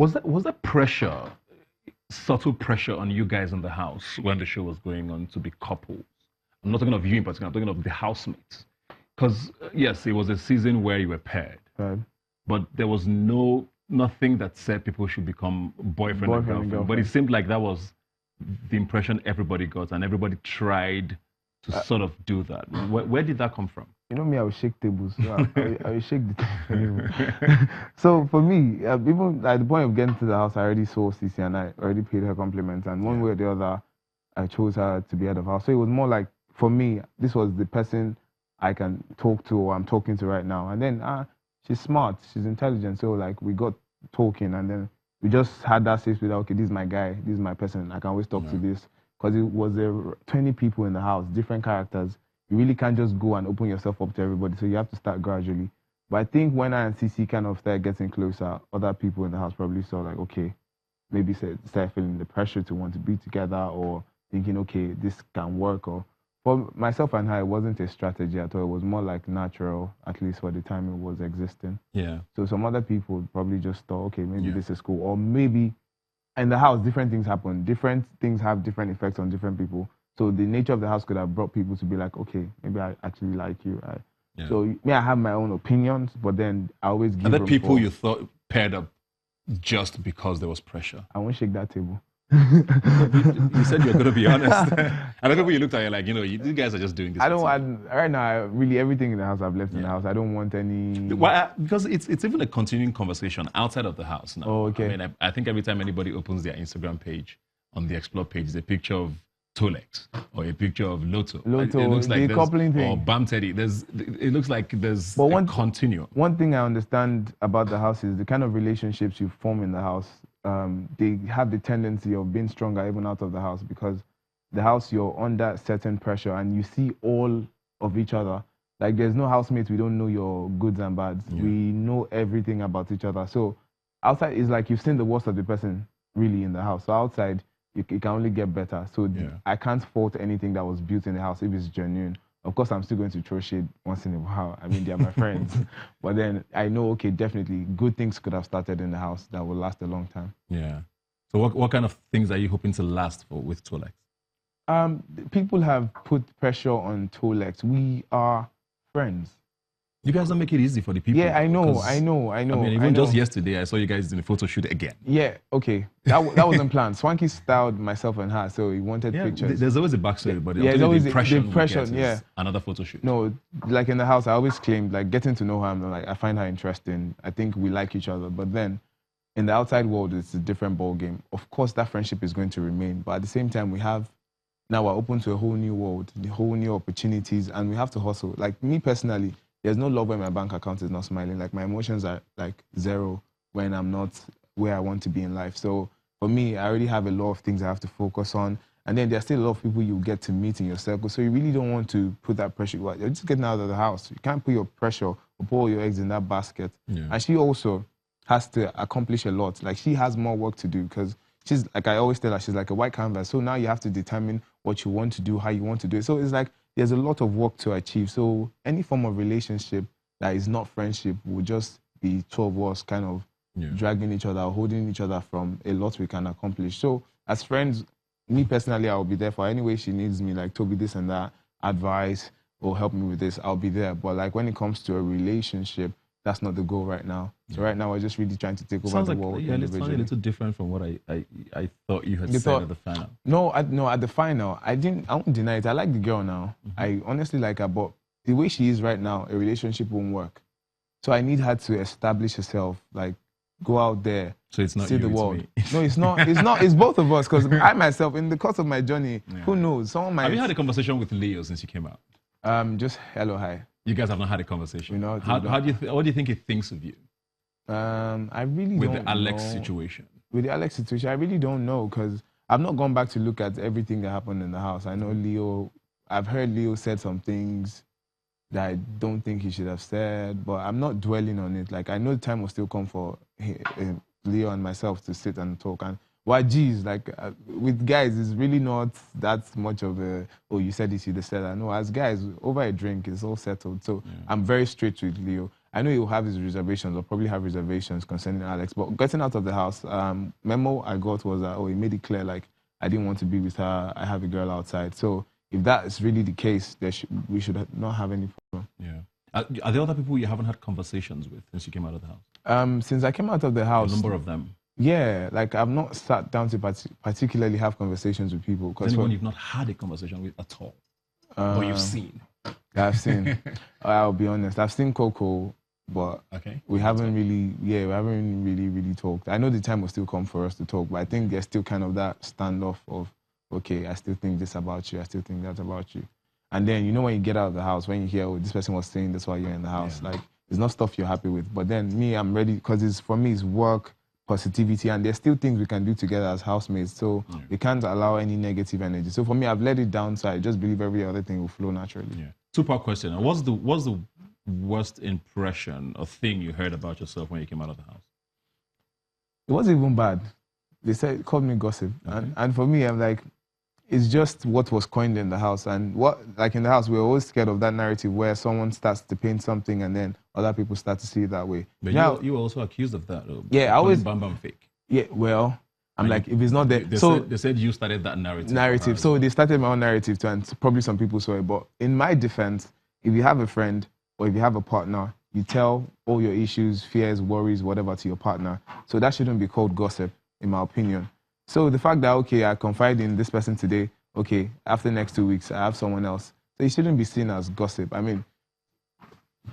Was there pressure, subtle pressure on you guys in the house when the show was going on to be couples? I'm not talking of you in particular, I'm talking of the housemates. Because yes, it was a season where you were paired, Right. but there was nothing that said people should become boyfriend and girlfriend. But it seemed like that was the impression everybody got, and everybody tried to sort of do that. Where did that come from? You know me, I will shake tables. So I will shake the table. So for me, even at the point of getting to the house, I already saw Cece and I already paid her compliments. And one way or the other, I chose her to be head of house. So it was more like, for me, this was the person I can talk to or I'm talking to right now. And then she's smart, she's intelligent. So like we got talking and then we just had that safe with, okay, this is my guy, this is my person. I can always talk to this. Because it was 20 people in the house, different characters. You really can't just go and open yourself up to everybody. So you have to start gradually. But I think when I and CC kind of started getting closer, other people in the house probably saw like, okay, maybe start feeling the pressure to want to be together or thinking, okay, this can work. Or for myself and her, it wasn't a strategy at all. It was more like natural, at least for the time it was existing. Yeah. So some other people probably just thought, okay, maybe this is cool. Or maybe in the house, different things happen. Different things have different effects on different people. So the nature of the house could have brought people to be like, okay, maybe I actually like you. So I have my own opinions, but then I always give. Are there people you thought paired up just because there was pressure? I won't shake that table. You said you're going to be honest. And the people you looked at, you're like, you guys are just doing this. Right now, really everything in the house I've left in the house. I don't want any. Well, because it's even a continuing conversation outside of the house now. Oh, okay. I mean, I think every time anybody opens their Instagram page, on the Explore page, is a picture of Tolex or a picture of Lotto. It looks like the coupling thing. Or Bam Teddy. It looks like there's a continuum. One thing I understand about the house is the kind of relationships you form in the house. They have the tendency of being stronger even out of the house, because the house, you're under certain pressure and you see all of each other. Like there's no housemates, we don't know your goods and bads. We know everything about each other. So outside is like you've seen the worst of the person really in the house. So outside, it can only get better. So I can't fault anything that was built in the house if it's genuine. Of course, I'm still going to throw shade once in a while. I mean, they're my friends. But then I know, okay, definitely good things could have started in the house that will last a long time. Yeah. So what kind of things are you hoping to last for with Tolex? People have put pressure on Tolex. We are friends. You guys don't make it easy for the people. Yeah, I know. I mean, even just yesterday, I saw you guys doing a photo shoot again. Yeah, okay. That wasn't planned. Swanky styled myself and her, so he wanted pictures. There's always a backstory, but there's always the impression another photo shoot. No, like in the house, I always claimed, like getting to know her, I'm like, I find her interesting. I think we like each other. But then in the outside world, it's a different ball game. Of course, that friendship is going to remain. But at the same time, now we're open to a whole new world, the whole new opportunities, and we have to hustle. Like me personally, there's no love when my bank account is not smiling. Like my emotions are like zero when I'm not where I want to be in life. So for me, I already have a lot of things I have to focus on. And then there's still a lot of people you get to meet in your circle. So you really don't want to put that pressure. You're just getting out of the house. You can't put your pressure or put all your eggs in that basket. Yeah. And she also has to accomplish a lot. Like she has more work to do because she's, like I always tell her, she's like a white canvas. So now you have to determine what you want to do, how you want to do it. So it's like, there's a lot of work to achieve. So any form of relationship that is not friendship will just be two of us kind of dragging each other, holding each other from a lot we can accomplish. So as friends, me personally, I'll be there for any way she needs me, like Tobi this and that, advice or help me with this, I'll be there. But like when it comes to a relationship, that's not the goal right now. So right now, we're just really trying to take over the world. Yeah, it's a little different from what I thought you had said at the final. No, at the final, I won't deny it. I like the girl now. I honestly like her, but the way she is right now, a relationship won't work. So I need her to establish herself, like go out there, so it's not see you, the world. It's No, it's not. It's not. It's both of us. Because I myself, in the course of my journey, who knows? Someone might. Have you had a conversation with Leo since you came out? Just hello, hi. You guys have not had a conversation. You know, what do you think he thinks of you? I really don't know. With the Alex situation. With the Alex situation, I really don't know because I've not gone back to look at everything that happened in the house. I know Leo. I've heard Leo said some things that I don't think he should have said, but I'm not dwelling on it. Like I know the time will still come for Leo and myself to sit and talk. And why, geez, like with guys, it's really not that much of a, oh, you said this, you said that. No, as guys, over a drink, it's all settled. So I'm very straight with Leo. I know he'll have his reservations or probably have reservations concerning Alex. But getting out of the house, memo I got was that, he made it clear, like, I didn't want to be with her. I have a girl outside. So if that is really the case, we should not have any problem. Yeah. Are there other people you haven't had conversations with since you came out of the house? Since I came out of the house. A number of them? Yeah, like I've not sat down to particularly have conversations with people. Is anyone you've not had a conversation with at all? Or you've seen? I've seen. I'll be honest. I've seen Coco, but we haven't really talked. I know the time will still come for us to talk, but I think there's still kind of that standoff of, okay, I still think this about you, I still think that about you. And then, you know, when you get out of the house, when you hear, oh, this person was saying this while you're in the house, like, it's not stuff you're happy with. But then me, I'm ready, because for me, it's work, positivity, and there's still things we can do together as housemates. So we can't allow any negative energy. So for me, I've let it down, so I just believe every other thing will flow naturally. Yeah. Two-part question. What's the worst impression or thing you heard about yourself when you came out of the house? It wasn't even bad. They called me gossip. And for me, I'm like, it's just what was coined in the house. And like in the house, we're always scared of that narrative where someone starts to paint something and then other people start to see it that way. But you were also accused of that. Yeah, I always... Bam fake. Yeah, well, I'm like, if it's not there... They said you started that narrative. So they started my own narrative too, and probably some people saw it. But in my defense, if you have a friend or if you have a partner, you tell all your issues, fears, worries, whatever to your partner. So that shouldn't be called gossip, in my opinion. So the fact that, okay, I confide in this person today, okay, after the next 2 weeks, I have someone else. So it shouldn't be seen as gossip. I mean,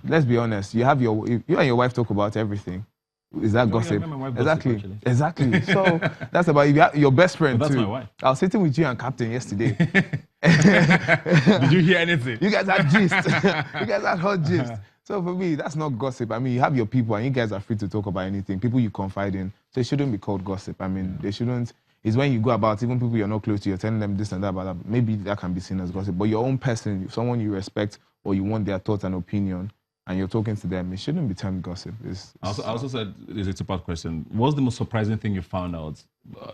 let's be honest. You and your wife talk about everything. Is that gossip? Yeah, my wife Exactly. So that's about your best friend that's too. My wife. I was sitting with you and Captain yesterday. Did you hear anything? You guys had gist. You guys had hot gist. So for me, that's not gossip. I mean, you have your people and you guys are free to talk about anything. People you confide in. So it shouldn't be called gossip. I mean, they shouldn't. It's when you go about, even people you're not close to, you're telling them this and that about that. Maybe that can be seen as gossip. But your own person, someone you respect or you want their thoughts and opinion, and you're talking to them, it shouldn't be termed gossip. I also said, it's a two-part question. What's the most surprising thing you found out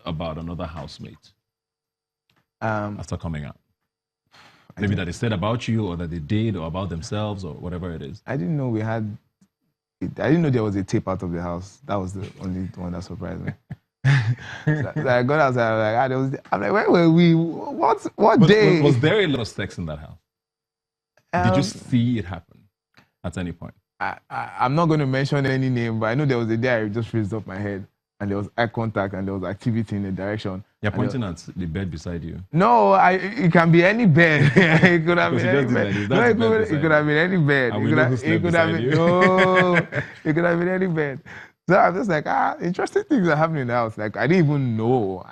about another housemate after coming out? Maybe that they said about you, or that they did, or about themselves, or whatever it is. I didn't know I didn't know there was a tape out of the house. That was the only one that surprised me. So I got outside, I'm like, where were we? What day? Was there a lot of sex in that house? Did you see it happen at any point? I'm not going to mention any name, but I know there was a day I just raised up my head and there was eye contact and there was activity in the direction. You're pointing at the bed beside you. No, it can be any bed. It could have been any bed. No, it could have been any bed. It could have been any bed. So I'm just like, interesting things are happening in the house. Like, I didn't even know.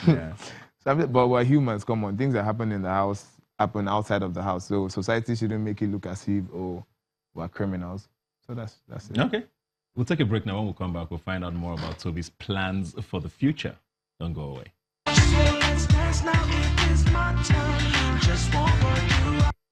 Yeah. But we're humans, come on. Things that happen in the house happen outside of the house. So society shouldn't make it look as if, we're criminals. So that's it. Okay. We'll take a break now. When we come back, we'll find out more about Tobi's plans for the future. Don't go away.